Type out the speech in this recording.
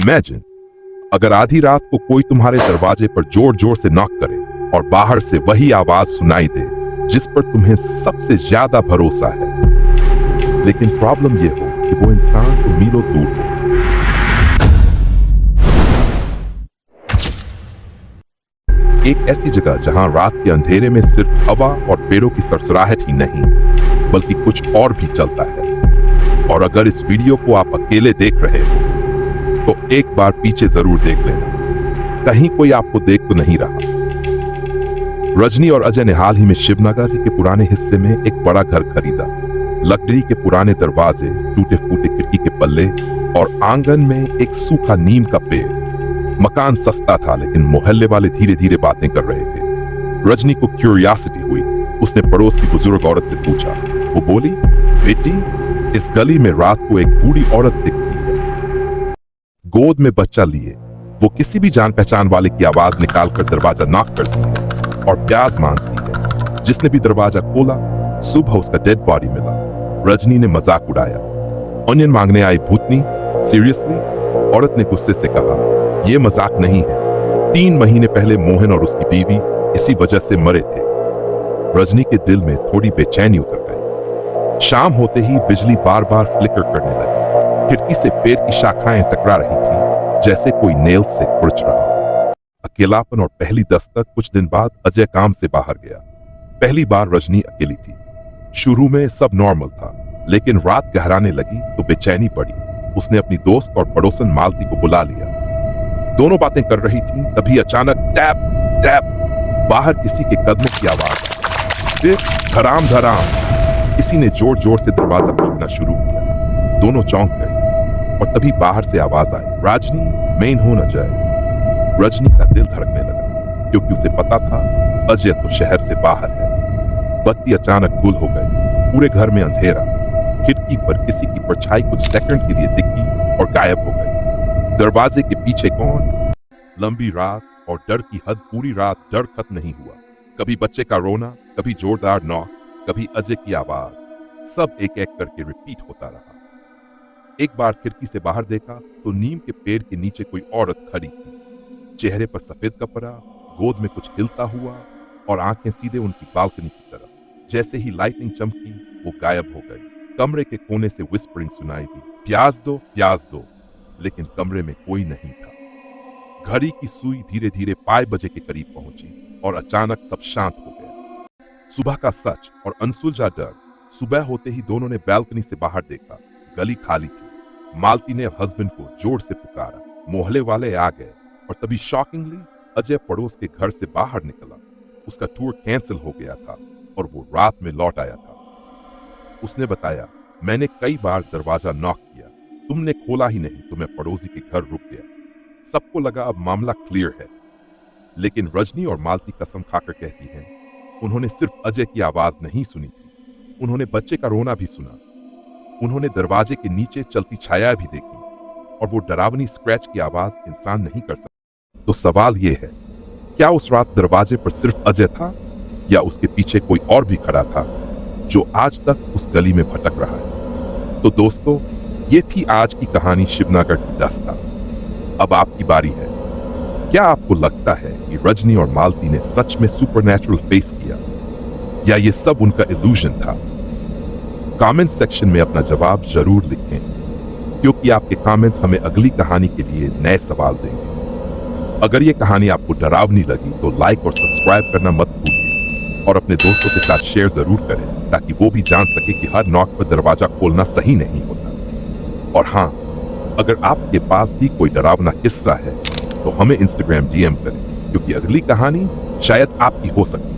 Imagine अगर आधी रात को कोई तुम्हारे दरवाजे पर जोर जोर से नॉक करे और बाहर से वही आवाज सुनाई दे जिस पर तुम्हें सबसे ज्यादा भरोसा है, लेकिन प्रॉब्लम यह हो कि वो इंसान तो मीलों दूर हो। एक ऐसी जगह जहां रात के अंधेरे में सिर्फ हवा और पेड़ों की सरसराहट ही नहीं बल्कि कुछ और भी चलता है। और अगर इस वीडियो को आप अकेले देख रहे हो तो एक बार पीछे जरूर देख लेना, कहीं कोई आपको देख तो नहीं रहा। रजनी और अजय ने हाल ही में शिवनगर के पुराने हिस्से में एक बड़ा घर खरीदा। लकड़ी के पुराने दरवाजे, टूटे फूटे खिड़की के पल्ले और आंगन में एक सूखा नीम का पेड़। मकान सस्ता था लेकिन मोहल्ले वाले धीरे धीरे बातें कर रहे थे। रजनी को क्यूरियोसिटी हुई। उसने पड़ोस की बुजुर्ग औरत से पूछा। वो बोली, बेटी, इस गली में रात को एक बूढ़ी औरत दिखती है, गोद में बच्चा लिए। वो किसी भी जान पहचान वाले की आवाज निकालकर दरवाजा नॉक करती है और प्याज मांगती है। जिसने भी दरवाजा खोला, सुबह उसका डेड बॉडी मिला। रजनी ने मजाक उड़ाया। ऑनियन मांगने आई भूतनी? सीरियसली? औरत ने गुस्से से कहा, यह मजाक नहीं है। 3 महीने पहले मोहन और उसकी बीवी इसी वजह से मरे थे। रजनी के दिल में थोड़ी बेचैनी उतर गई। शाम होते ही बिजली बार बार फ्लिकर करने लगी। खिड़की से पेड़ की शाखाएं टकरा रही थी जैसे कोई नेल से खुरच रहा। अकेलापन और पहली दस्तक। कुछ दिन बाद अजय काम से बाहर गया। पहली बार रजनी अकेली थी। शुरू में सब नॉर्मल था, लेकिन रात गहराने लगी तो बेचैनी बढ़ी। उसने अपनी दोस्त और पड़ोसन मालती को बुला लिया। दोनों बातें कर रही थीं, तभी अचानक टैप टैप बाहर किसी के कदमों की आवाज। फिर धड़ाम धड़ाम किसी ने जोर जोर से दरवाजा पीटना शुरू किया। दोनों चौंक गए और तभी बाहर से आवाज आई, राजनी, मेन हो न जाए। रजनी का दिल धड़कने लगा क्योंकि उसे पता था अजय तो शहर से बाहर है। बत्ती अचानक गुल हो गई। पूरे घर में अंधेरा। खिड़की पर किसी की परछाई कुछ सेकंड के लिए दिखी और गायब हो गई। दरवाजे के पीछे कौन? लंबी रात और डर की हद। पूरी रात डर खत्म नहीं हुआ। कभी बच्चे का रोना, कभी जोरदार नॉक, कभी अजय की आवाज। सब एक एक करके रिपीट होता रहा। एक बार खिड़की से बाहर देखा तो नीम के पेड़ के नीचे कोई औरत खड़ी थी। चेहरे पर सफेद कपड़ा, गोद में कुछ हिलता हुआ और आंखें सीधे उनकी बालकनी की तरफ। जैसे ही लाइटिंग चमकी वो गायब हो गई। कमरे के कोने से विस्परिंग सुनाई दी, प्याज दो, प्याज दो। लेकिन कमरे में कोई नहीं था। घड़ी की सुई धीरे धीरे 5 बजे के करीब पहुंची और अचानक सब शांत हो गया। सुबह का सच और अनसुलझा डर। सुबह होते ही दोनों ने बालकनी से बाहर देखा। गली खाली थी। मालती ने हस्बैंड को जोर से पुकारा। मोहल्ले वाले आ गए और तभी शॉकिंगली अजय पड़ोस के घर से बाहर निकला। उसका टूर कैंसिल हो गया था और वो रात में लौट आया था। उसने बताया, मैंने कई बार दरवाजा नॉक किया, तुमने खोला ही नहीं तो मैं पड़ोसी के घर रुक गया। सबको लगा अब मामला क्लियर है, लेकिन रजनी और मालती कसम खाकर कहती हैं, उन्होंने सिर्फ अजय की आवाज नहीं सुनी थी, उन्होंने बच्चे का रोना भी सुना। उन्होंने दरवाजे के नीचे चलती छाया भी देखी और वो डरावनी स्क्रैच की आवाज इंसान नहीं कर सकता। तो सवाल ये है, क्या उस रात दरवाजे पर सिर्फ अजय था या उसके पीछे कोई और भी खड़ा था जो आज तक उस गली में भटक रहा है? तो दोस्तों, ये थी आज की कहानी शिवनगर की दास्तां। अब आपकी बारी है। क्या आपको लगता है कि रजनी और मालती ने सच में सुपरनैचुरल फेस किया या ये सब उनका इल्यूजन था? कमेंट सेक्शन में अपना जवाब जरूर लिखें, क्योंकि आपके कमेंट्स हमें अगली कहानी के लिए नए सवाल देंगे। अगर ये कहानी आपको डरावनी लगी तो लाइक और सब्सक्राइब करना मत भूलिए और अपने दोस्तों के साथ शेयर जरूर करें ताकि वो भी जान सके कि हर नॉक पर दरवाजा खोलना सही नहीं होता। और हाँ, अगर आपके पास भी कोई डरावना किस्सा है तो हमें इंस्टाग्राम DM करें, क्योंकि अगली कहानी शायद आपकी हो सकती है।